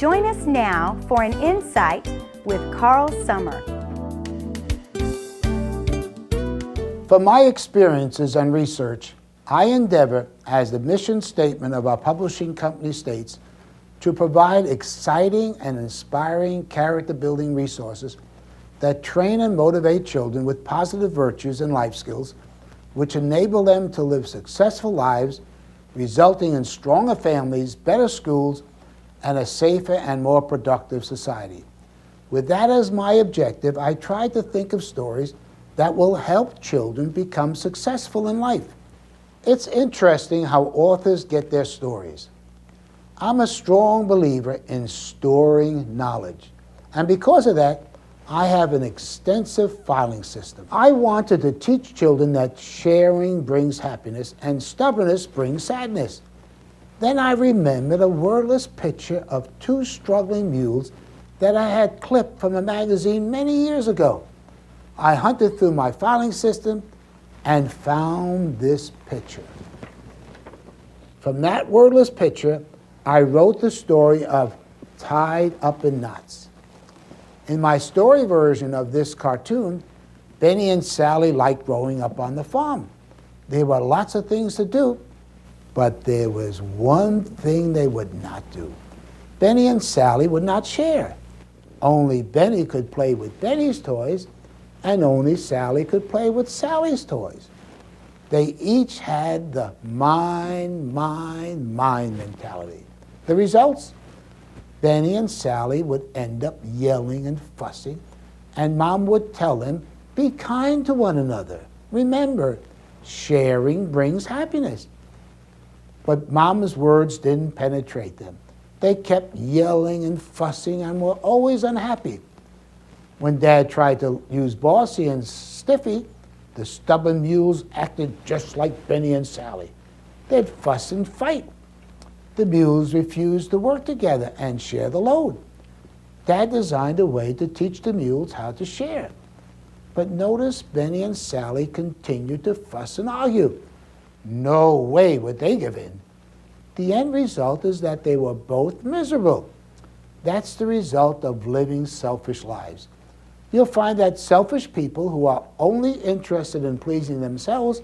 Join us now for an insight with Carl Summer. From my experiences and research, I endeavor, as the mission statement of our publishing company states, to provide exciting and inspiring character-building resources that train and motivate children with positive virtues and life skills, which enable them to live successful lives, resulting in stronger families, better schools, and a safer and more productive society. With that as my objective, I try to think of stories that will help children become successful in life. It's interesting how authors get their stories. I'm a strong believer in storing knowledge, and because of that, I have an extensive filing system. I wanted to teach children that sharing brings happiness and stubbornness brings sadness. Then I remembered a wordless picture of two struggling mules that I had clipped from a magazine many years ago. I hunted through my filing system and found this picture. From that wordless picture, I wrote the story of Tied Up in Knots. In my story version of this cartoon, Benny and Sally liked growing up on the farm. There were lots of things to do, but there was one thing they would not do. Benny and Sally would not share. Only Benny could play with Benny's toys, and only Sally could play with Sally's toys. They each had the mine mentality. The results? Benny and Sally would end up yelling and fussing, and Mom would tell them, be kind to one another. Remember, sharing brings happiness. But Mom's words didn't penetrate them. They kept yelling and fussing and were always unhappy. When Dad tried to use Bossy and Stiffy, the stubborn mules acted just like Benny and Sally. They'd fuss and fight. The mules refused to work together and share the load. Dad designed a way to teach the mules how to share. But notice Benny and Sally continued to fuss and argue. No way would they give in. The end result is that they were both miserable. That's the result of living selfish lives. You'll find that selfish people who are only interested in pleasing themselves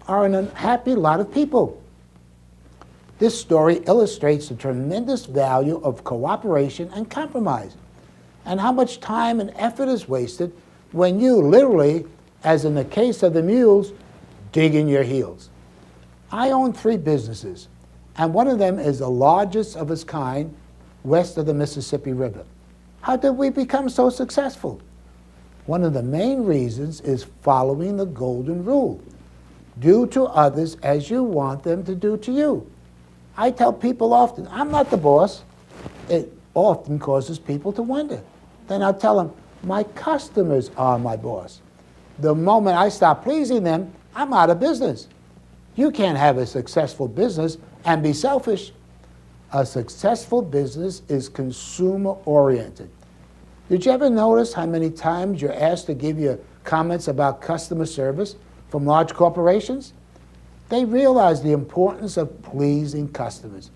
are an unhappy lot of people. This story illustrates the tremendous value of cooperation and compromise, and how much time and effort is wasted when you literally, as in the case of the mules, dig in your heels. I own 3 businesses, and one of them is the largest of its kind west of the Mississippi River. How did we become so successful? One of the main reasons is following the golden rule. Do to others as you want them to do to you. I tell people often, I'm not the boss. It often causes people to wonder. Then I'll tell them, my customers are my boss. The moment I stop pleasing them, I'm out of business. You can't have a successful business and be selfish. A successful business is consumer-oriented. Did you ever notice how many times you're asked to give your comments about customer service from large corporations? They realize the importance of pleasing customers.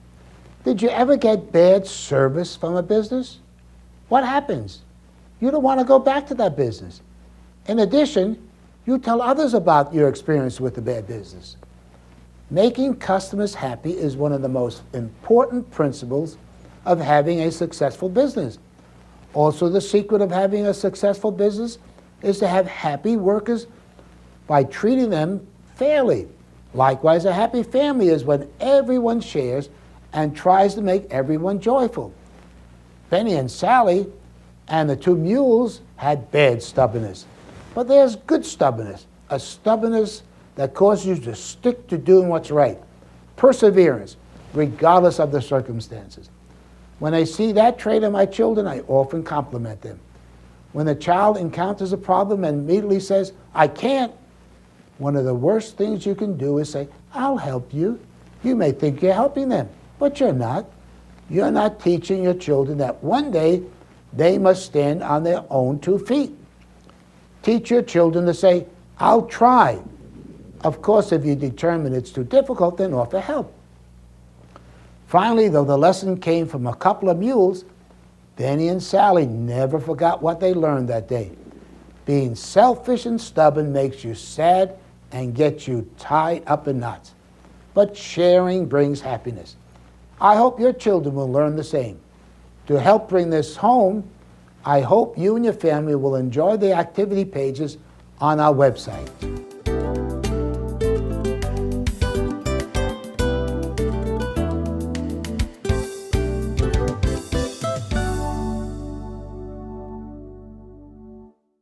Did you ever get bad service from a business? What happens? You don't want to go back to that business. In addition, you tell others about your experience with the bad business. Making customers happy is one of the most important principles of having a successful business. Also, the secret of having a successful business is to have happy workers by treating them fairly. Likewise, a happy family is when everyone shares and tries to make everyone joyful. Benny and Sally and the 2 mules had bad stubbornness. But there's good stubbornness, a stubbornness that causes you to stick to doing what's right. Perseverance, regardless of the circumstances. When I see that trait in my children, I often compliment them. When a child encounters a problem and immediately says, I can't, one of the worst things you can do is say, I'll help you. You may think you're helping them, but you're not. You're not teaching your children that one day they must stand on their own 2 feet. Teach your children to say, I'll try. Of course, if you determine it's too difficult, then offer help. Finally, though the lesson came from a couple of mules, Benny and Sally never forgot what they learned that day. Being selfish and stubborn makes you sad and gets you tied up in knots. But sharing brings happiness. I hope your children will learn the same. To help bring this home, I hope you and your family will enjoy the activity pages on our website.